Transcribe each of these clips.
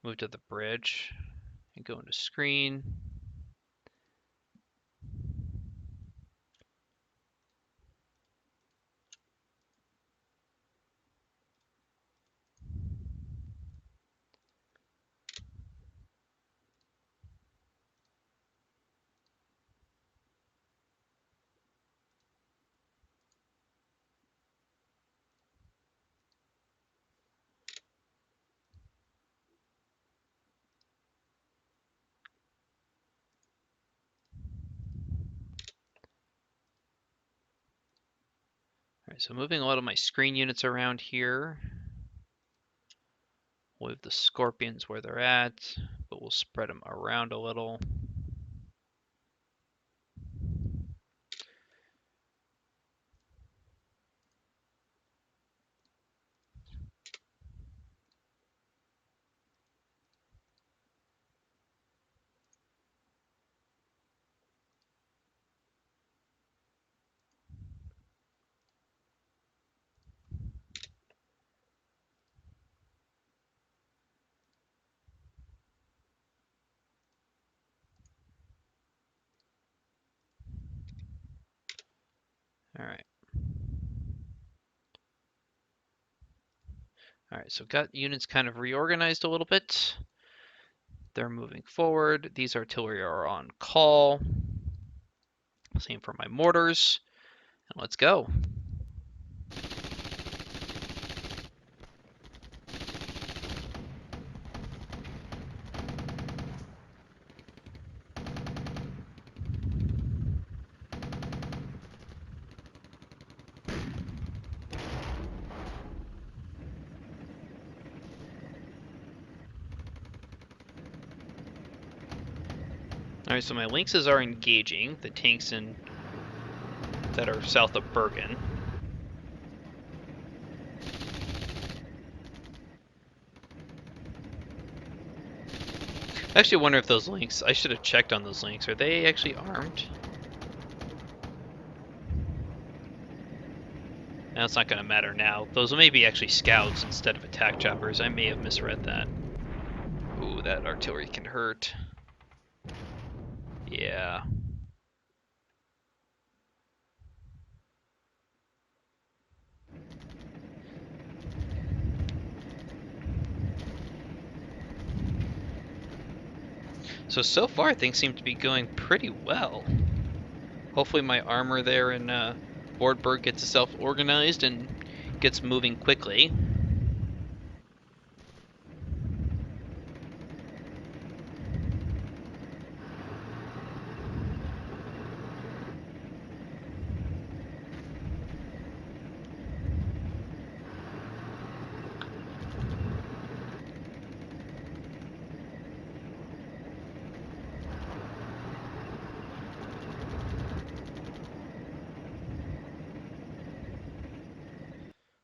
Move to the bridge and go into screen. All right, so moving a lot of my screen units around here. We'll leave the scorpions where they're at, but we'll spread them around a little. All right. All right, so got units kind of reorganized a little bit. They're moving forward. These artillery are on call. Same for my mortars. And let's go. All right, so my lynxes are engaging the tanks that are south of Bergen. I actually wonder if those lynx, I should have checked on those lynx. Are they actually armed? Now it's not going to matter now. Those may be actually scouts instead of attack choppers. I may have misread that. Ooh, that artillery can hurt. Yeah. So far things seem to be going pretty well. Hopefully my armor there in Bordberg gets itself organized and gets moving quickly.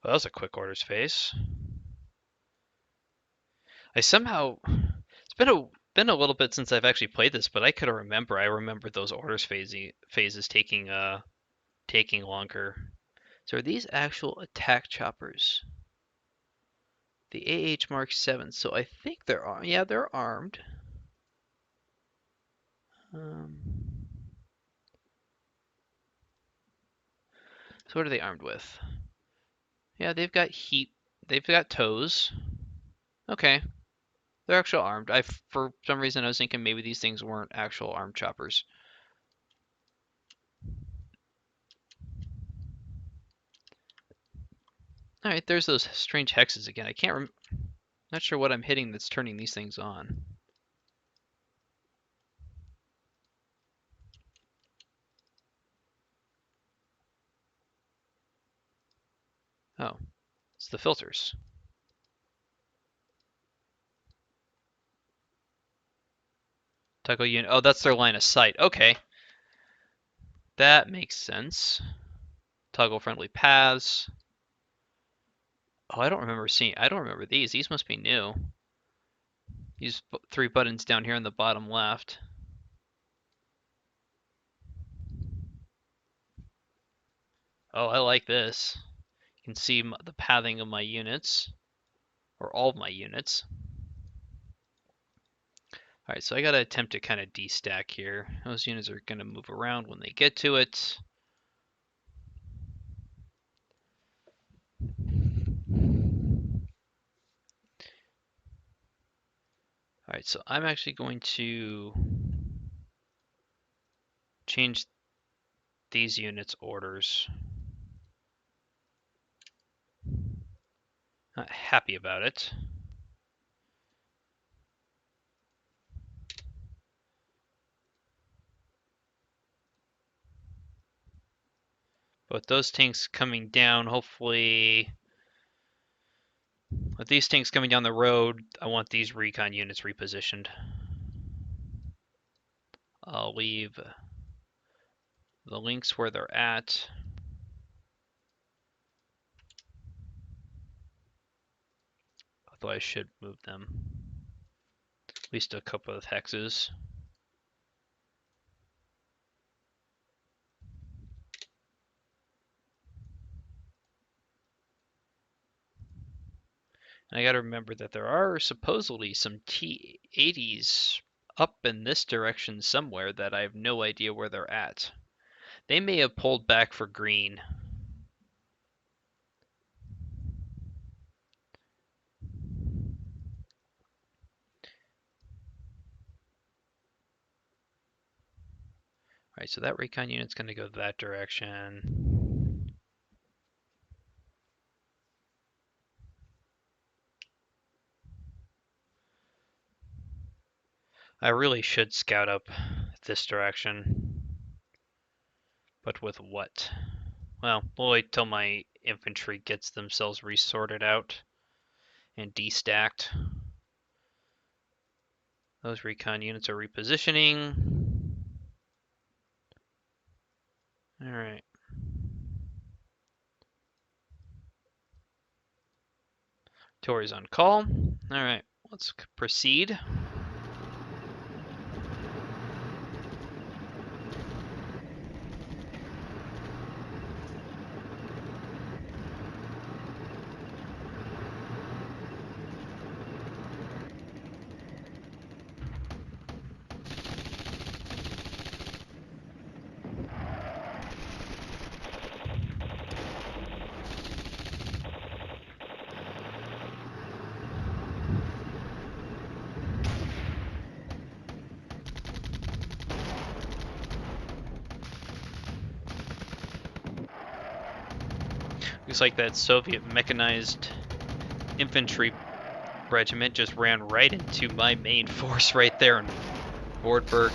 Well, that was a quick orders phase. I somehow it's been a little bit since I've actually played this, but I could remember. I remember those orders phases taking longer. So are these actual attack choppers? The AH Mark 7. So I think they're armed. Yeah, they're armed. Um, so what are they armed with? Yeah, they've got heat. They've got toes. Okay, they're actual armed. For some reason I was thinking maybe these things weren't actual armed choppers. All right, there's those strange hexes again. I can't. Not sure what I'm hitting that's turning these things on. Oh, it's the filters. Toggle unit. Oh, that's their line of sight. Okay, that makes sense. Toggle friendly paths. Oh, I don't remember seeing. I don't remember these. These must be new. These three buttons down here on the bottom left. Oh, I like this. You can see the pathing of my units, or all of my units. Alright, so I gotta attempt to kind of destack here. Those units are gonna move around when they get to it. Alright, so I'm actually going to change these units' orders. Not happy about it. But those tanks coming down, hopefully, with these tanks coming down the road, I want these recon units repositioned. I'll leave the links where they're at. Although I should move them. At least a couple of hexes. And I gotta remember that there are supposedly some T-80s up in this direction somewhere that I have no idea where they're at. They may have pulled back for green. Alright, so that recon unit's gonna go that direction. I really should scout up this direction. But with what? Well, we'll wait till my infantry gets themselves resorted out and destacked. Those recon units are repositioning. Alright. Artillery's on call. Alright, let's proceed. Looks like that Soviet mechanized infantry regiment just ran right into my main force right there in Wartburg.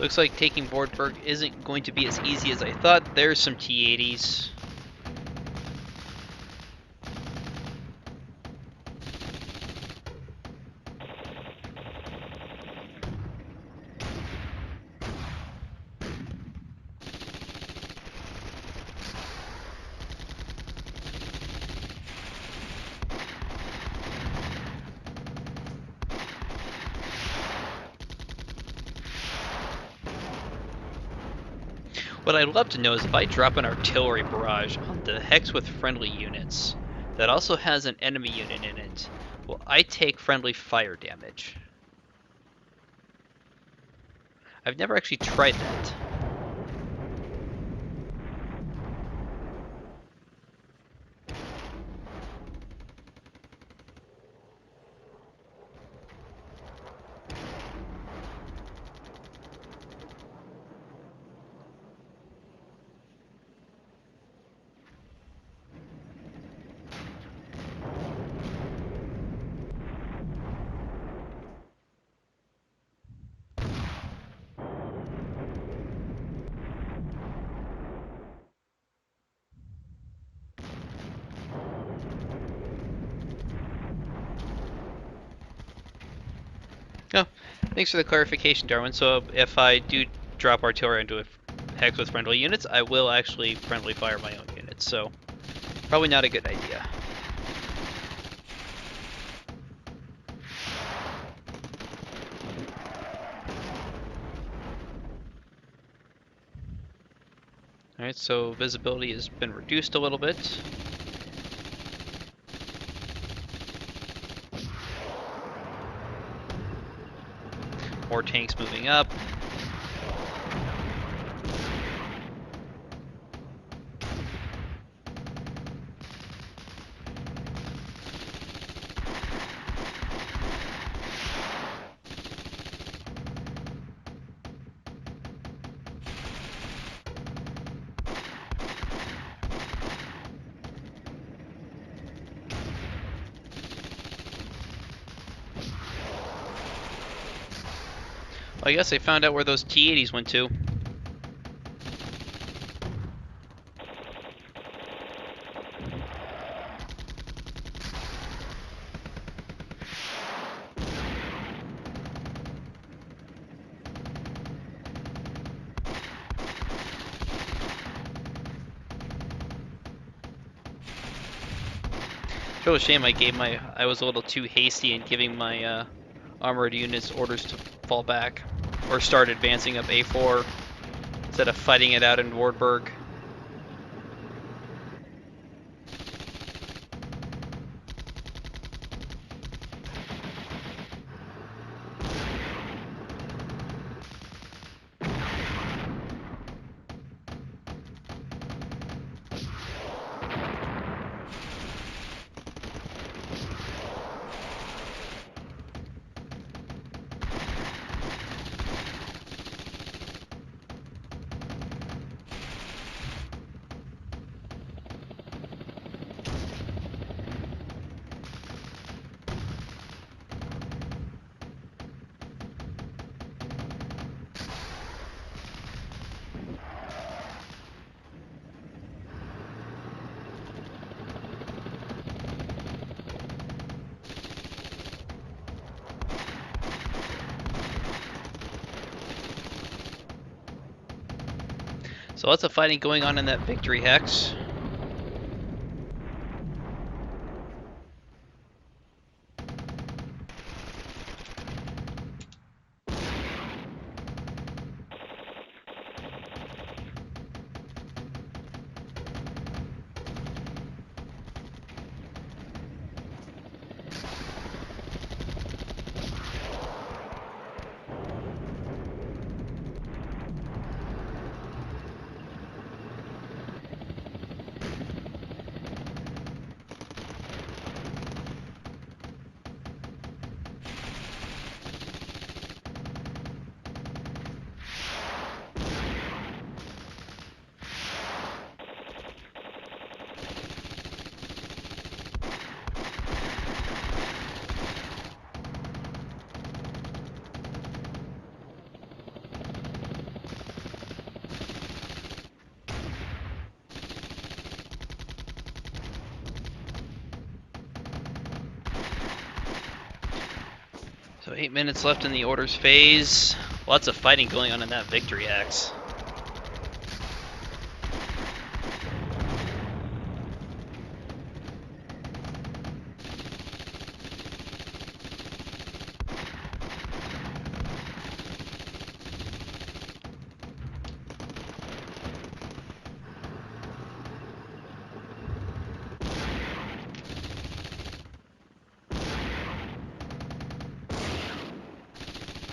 Looks like taking Wartburg isn't going to be as easy as I thought. There's some T-80s. What I'd love to know is if I drop an artillery barrage on the hex with friendly units that also has an enemy unit in it, will I take friendly fire damage? I've never actually tried that. Thanks for the clarification, Darwin. So if I do drop artillery into a hex with friendly units, I will actually friendly fire my own units. So probably not a good idea. Alright, so visibility has been reduced a little bit. More tanks moving up. Well, I guess I found out where those T-80s went to. It's a shame I was a little too hasty in giving my armored units orders to fall back. Or start advancing up A4 instead of fighting it out in Wartburg. So lots of fighting going on in that victory hex. So 8 minutes left in the orders phase. Lots of fighting going on in that victory hex.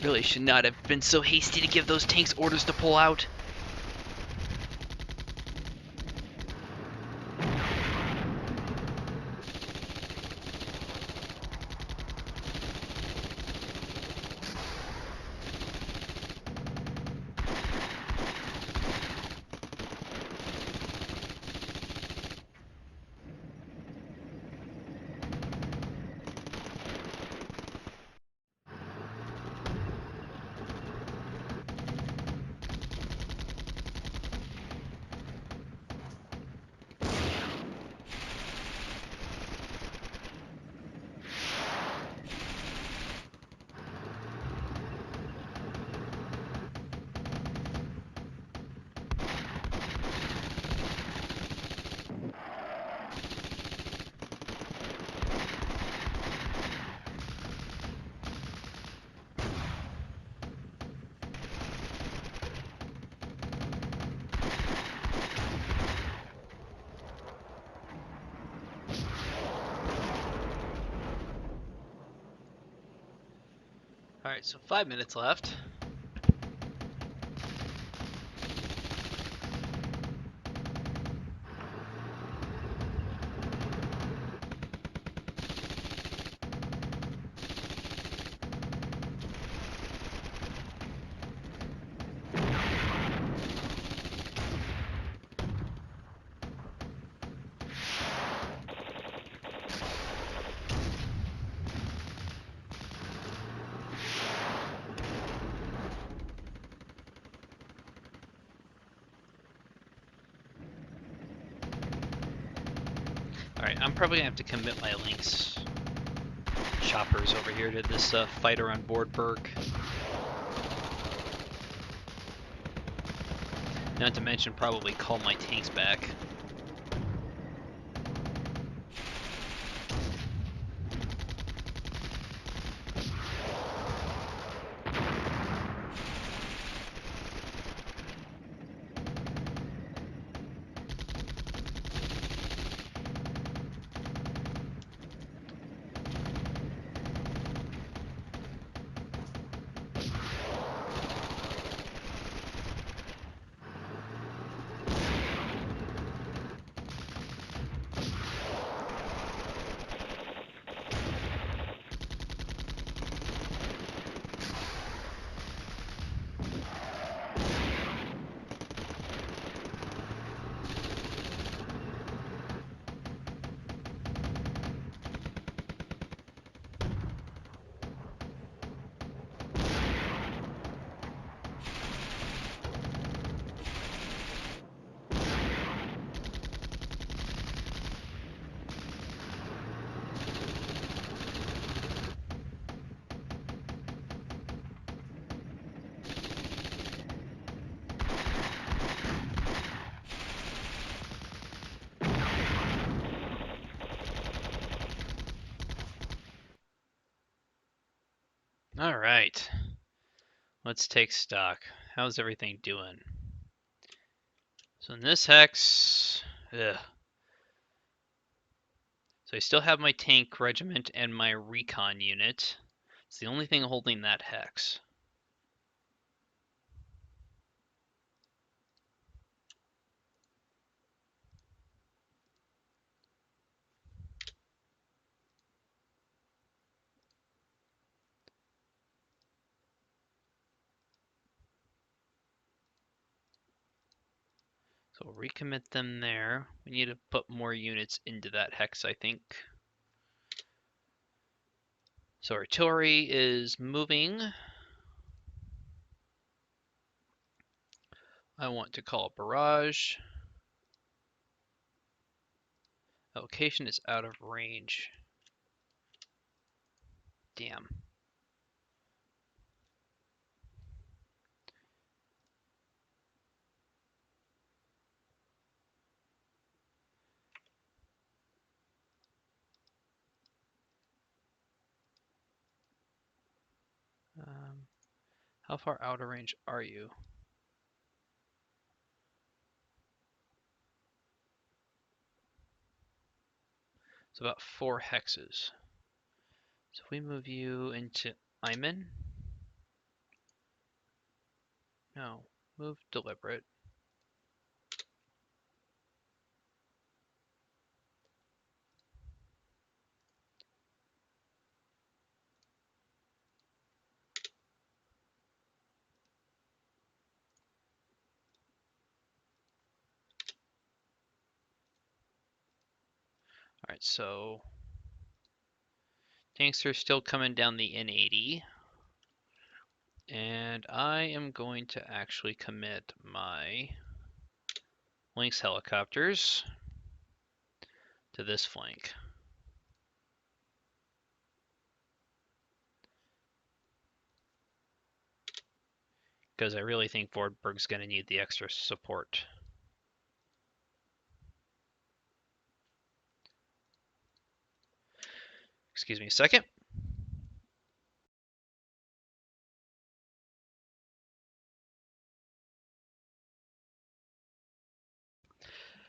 Really should not have been so hasty to give those tanks orders to pull out. Alright, so 5 minutes left. Alright, I'm probably gonna have to commit my Lynx choppers over here to this fighter on board Berg. Not to mention probably call my tanks back. Alright, let's take stock. How's everything doing? So in this hex, ugh. So I still have my tank regiment and my recon unit. It's the only thing holding that hex. So we'll recommit them there. We need to put more units into that hex, I think. So artillery is moving. I want to call barrage. Location is out of range. Damn. How far out of range are you? It's about 4 hexes. So if we move you into Iman. No, move deliberate. Alright, so tanks are still coming down the N80. And I am going to actually commit my Lynx helicopters to this flank. Because I really think Vortberg's going to need the extra support. Excuse me a second.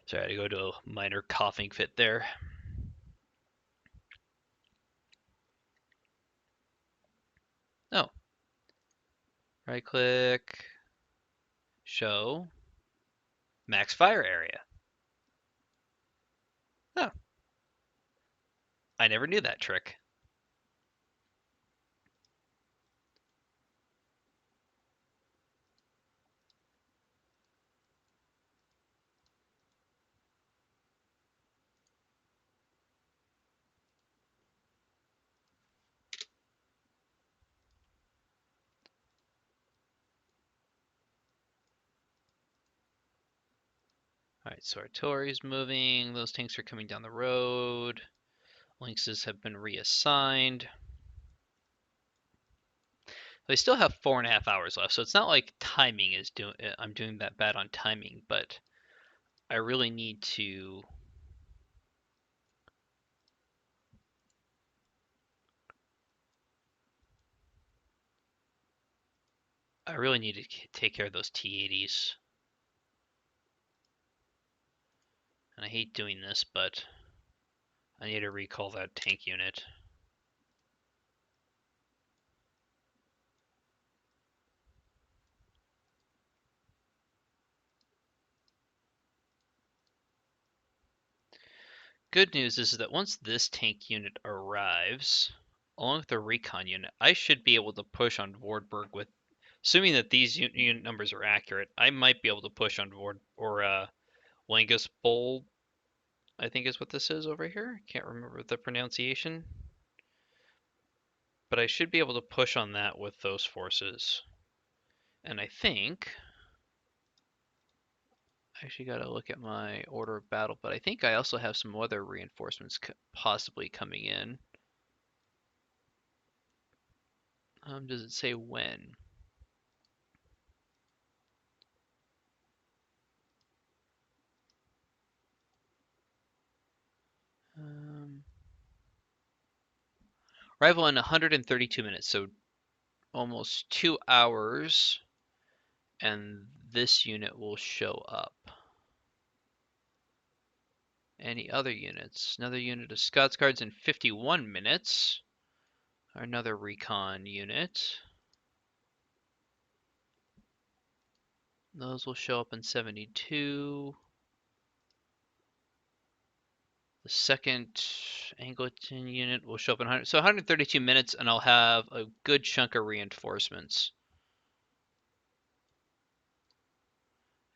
Sorry, I had to go to a minor coughing fit there. Oh, Right click, show, max fire area. Oh, I never knew that trick. Alright, so artillery's moving. Those tanks are coming down the road. Lynxes have been reassigned. They still have 4.5 hours left, so it's not like timing is doing. I'm doing that bad on timing, but I really need to. I really need to take care of those T-80s. And I hate doing this, but I need to recall that tank unit. Good news is that once this tank unit arrives, along with the recon unit, I should be able to push on Wartburg with, assuming that these unit numbers are accurate, I might be able to push on Ward or Langus Bold, I think is what this is over here. Can't remember the pronunciation. But I should be able to push on that with those forces. And I think I actually got to look at my order of battle, but I think I also have some other reinforcements possibly coming in. Does it say when? Arrival in 132 minutes, so almost 2 hours, and this unit will show up. Any other units? Another unit of Scots Guards in 51 minutes. Another recon unit. Those will show up in 72. The second Angleton unit will show up in 100. So 132 minutes, and I'll have a good chunk of reinforcements.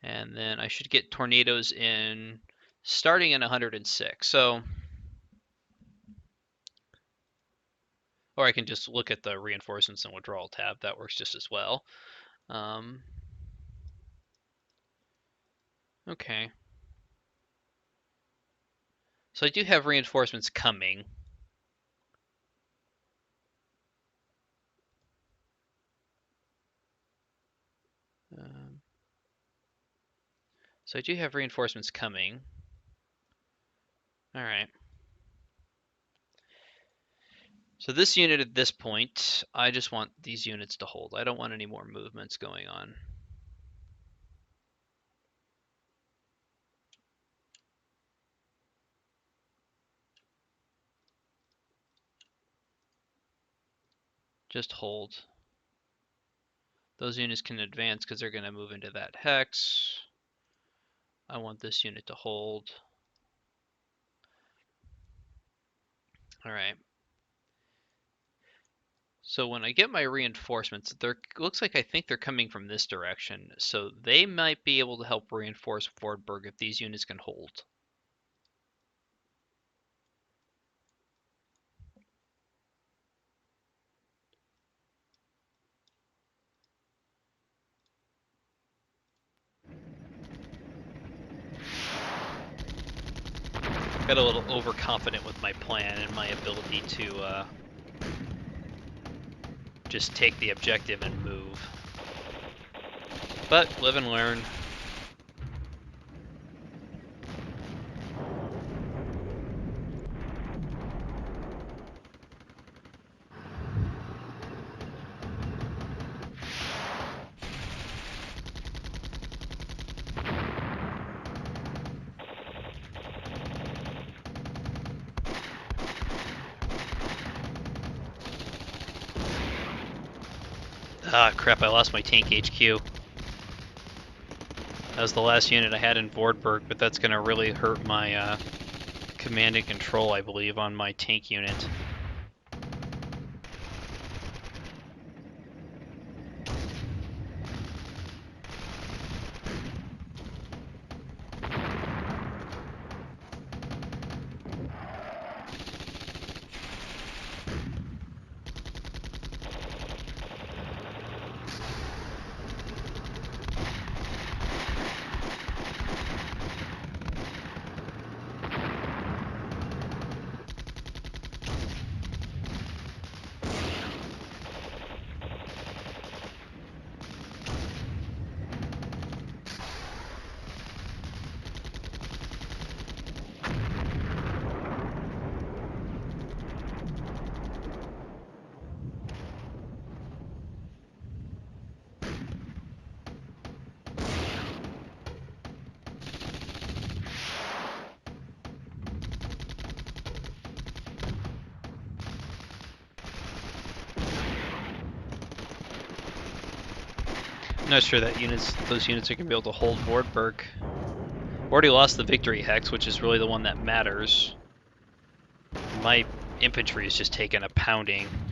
And then I should get tornadoes in starting in 106. So, or I can just look at the reinforcements and withdrawal tab. That works just as well. Okay. So I do have reinforcements coming. So I do have reinforcements coming. All right. So this unit at this point, I just want these units to hold. I don't want any more movements going on. Just hold. Those units can advance because they're going to move into that hex. I want this unit to hold. All right. So when I get my reinforcements, looks like I think they're coming from this direction. So they might be able to help reinforce Fordberg if these units can hold. Got a little overconfident with my plan and my ability to just take the objective and move. But live and learn. Ah, crap, I lost my tank HQ. That was the last unit I had in Vordberg, but that's going to really hurt my command and control, I believe, on my tank unit. I'm not sure that those units are going to be able to hold Vordberg. Already lost the victory hex, which is really the one that matters. My infantry is just taking a pounding.